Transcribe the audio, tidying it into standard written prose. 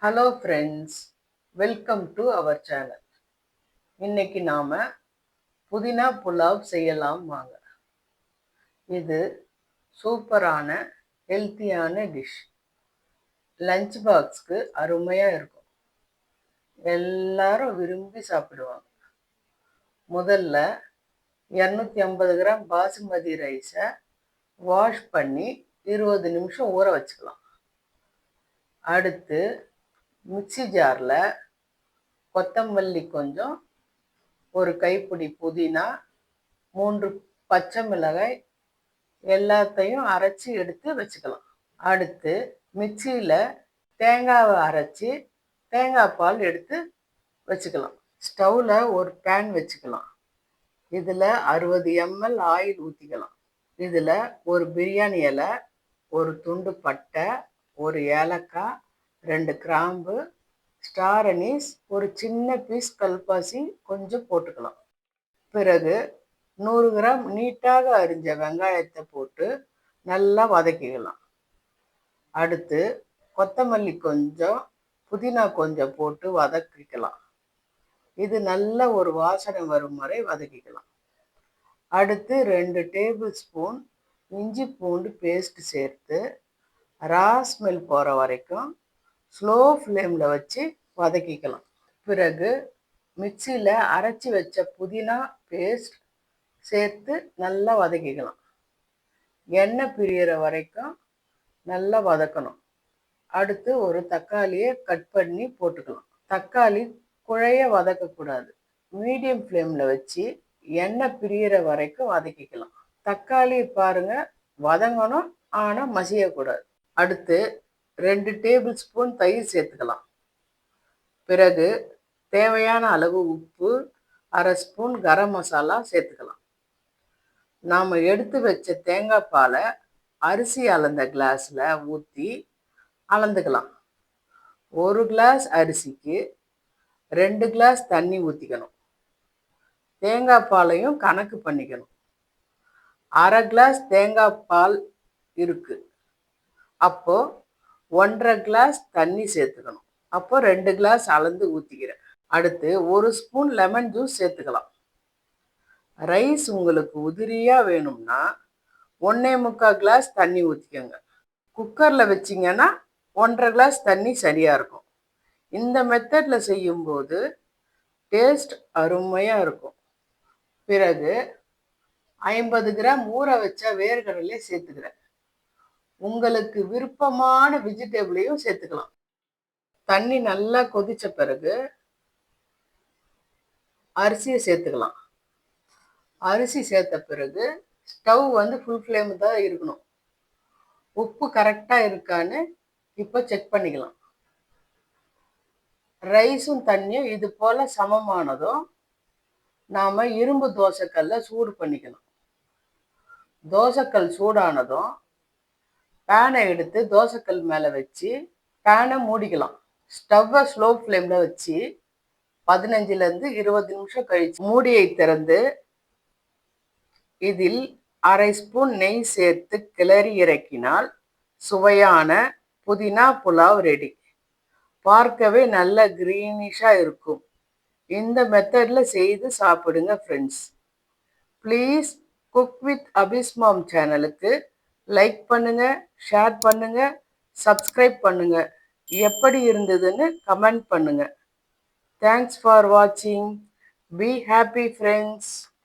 Hello friends, welcome to our channel. இன்னைக்கு நாம புதினா புலாவ் செய்யலாம் வாங்க. இது சூப்பரான ஹெல்த்தியான டிஷ். லஞ்ச் பாக்ஸ்க்கு அருமையா இருக்கும். எல்லாரும் விரும்பி சாப்பிடுவாங்க. முதல்ல 250 கிராம் பாசுமதி ரைஸை வாஷ் பண்ணி 20 நிமிஷம் ஊற வச்சுக்கலாம். அடுத்து மிக்ஸி ஜாரில் கொத்தமல்லி கொஞ்சம், ஒரு கைப்பிடி புதினா, 3 பச்சை மிளகாய் எல்லாத்தையும் அரைச்சி எடுத்து வச்சுக்கலாம். அடுத்து மிக்சியில் தேங்காவை அரைச்சி தேங்காய் பால் எடுத்து வச்சுக்கலாம். ஸ்டவ்வில் ஒரு பேன் வச்சுக்கலாம். இதில் 60 ml ஆயில் ஊற்றிக்கலாம். இதில் ஒரு பிரியாணி இலை, ஒரு துண்டு பட்டை, ஒரு ஏலக்காய், 2 கிராம்பு, ஸ்டார் அனீஸ், ஒரு சின்ன பீஸ் கல்பாசி கொஞ்சம் போட்டுக்கலாம். பிறகு 100 கிராம் நீட்டாக அரிஞ்ச வெங்காயத்தை போட்டு நல்லா வதக்கிக்கலாம். அடுத்து கொத்தமல்லி கொஞ்சம், புதினா கொஞ்சம் போட்டு வதக்கிக்கலாம். இது நல்ல ஒரு வாசனை வரும் வரை வதக்கிக்கலாம். அடுத்து 2 டேபிள் ஸ்பூன் இஞ்சி பூண்டு பேஸ்ட் சேர்த்து ரா ஸ்மெல் போகிற வரைக்கும் ஸ்லோ ஃப்ளேமில் வச்சு வதக்கிக்கலாம். பிறகு மிக்சியில் அரைச்சி வச்ச புதினா பேஸ்ட் சேர்த்து நல்லா வதக்கிக்கலாம். எண்ணெய் பிரியிற வரைக்கும் நல்லா வதக்கணும். அடுத்து ஒரு தக்காளியை கட் பண்ணி போட்டுக்கலாம். தக்காளி குழைய வதக்கக்கூடாது. மீடியம் ஃப்ளேமில் வச்சு எண்ணெய் பிரியிற வரைக்கும் வதக்கிக்கலாம். தக்காளி பாருங்க வதங்கணும், ஆனால் மசியக்கூடாது. அடுத்து 2 டேபிள் ஸ்பூன் தயிர் சேர்த்துக்கலாம். பிறகு தேவையான அளவு உப்பு, அரை ஸ்பூன் கரம் மசாலா சேர்த்துக்கலாம். நாம் எடுத்து வச்ச தேங்காய் பாலை அரிசி அளந்த கிளாஸில் ஊற்றி அளந்துக்கலாம். 1 கிளாஸ் அரிசிக்கு 2 கிளாஸ் தண்ணி ஊற்றிக்கணும். தேங்காய் பாலையும் கணக்கு பண்ணிக்கணும். அரை கிளாஸ் தேங்காய் பால் இருக்கு, அப்போ 1.5 கிளாஸ் தண்ணி சேர்த்துக்கணும். அப்போ 2 கிளாஸ் அளந்து ஊற்றிக்கிறேன். அடுத்து 1 ஸ்பூன் லெமன் ஜூஸ் சேர்த்துக்கலாம். ரைஸ் உங்களுக்கு உதிரியாக வேணும்னா 1.25 கிளாஸ் தண்ணி ஊற்றிக்கோங்க. குக்கரில் வச்சிங்கன்னா 1.5 கிளாஸ் தண்ணி சரியாக இருக்கும். இந்த மெத்தடில் செய்யும்போது டேஸ்ட் அருமையாக இருக்கும். பிறகு 50 கிராம் ஊற வச்ச வேர்க்கடலையை சேர்த்துக்கிறேன். உங்களுக்கு விருப்பமான வெஜிடபிளையும் சேர்த்துக்கலாம். தண்ணி நல்லா கொதிச்ச பிறகு அரிசியை சேர்த்துக்கலாம். அரிசி சேர்த்த பிறகு ஸ்டவ் ஃபுல் ஃப்ளேம் தான் இருக்கணும். உப்பு கரெக்டாக இருக்கான்னு இப்போ செக் பண்ணிக்கலாம். ரைஸும் தண்ணியும் இது போல் சமமானதும் நாம் இரும்பு தோசைக்கல்லை சூடு பண்ணிக்கணும். தோசைக்கல் சூடானதும் பேனை எடுத்து தோசைக்கல் மேலே வச்சு பேனை மூடிக்கலாம். ஸ்டவ்வை ஸ்லோ ஃப்ளேமில் வச்சு 15லேருந்து 20 நிமிஷம் கழிச்சு மூடியை திறந்து இதில் அரை ஸ்பூன் நெய் சேர்த்து கிளறி இறக்கினால் சுவையான புதினா புலாவ் ரெடி. பார்க்கவே நல்ல கிரீனிஷாக இருக்கும். இந்த மெத்தடில் செய்து சாப்பிடுங்க ஃப்ரெண்ட்ஸ். ப்ளீஸ் குக் வித் அபிஸ் மாம் சேனலுக்கு லைக் பண்ணுங்க, ஷேர் பண்ணுங்க, சப்ஸ்கிரைப் பண்ணுங்க. எப்படி இருந்ததுன்னு கமெண்ட் பண்ணுங்க. தேங்க்ஸ் ஃபார் வாட்சிங். Be happy friends.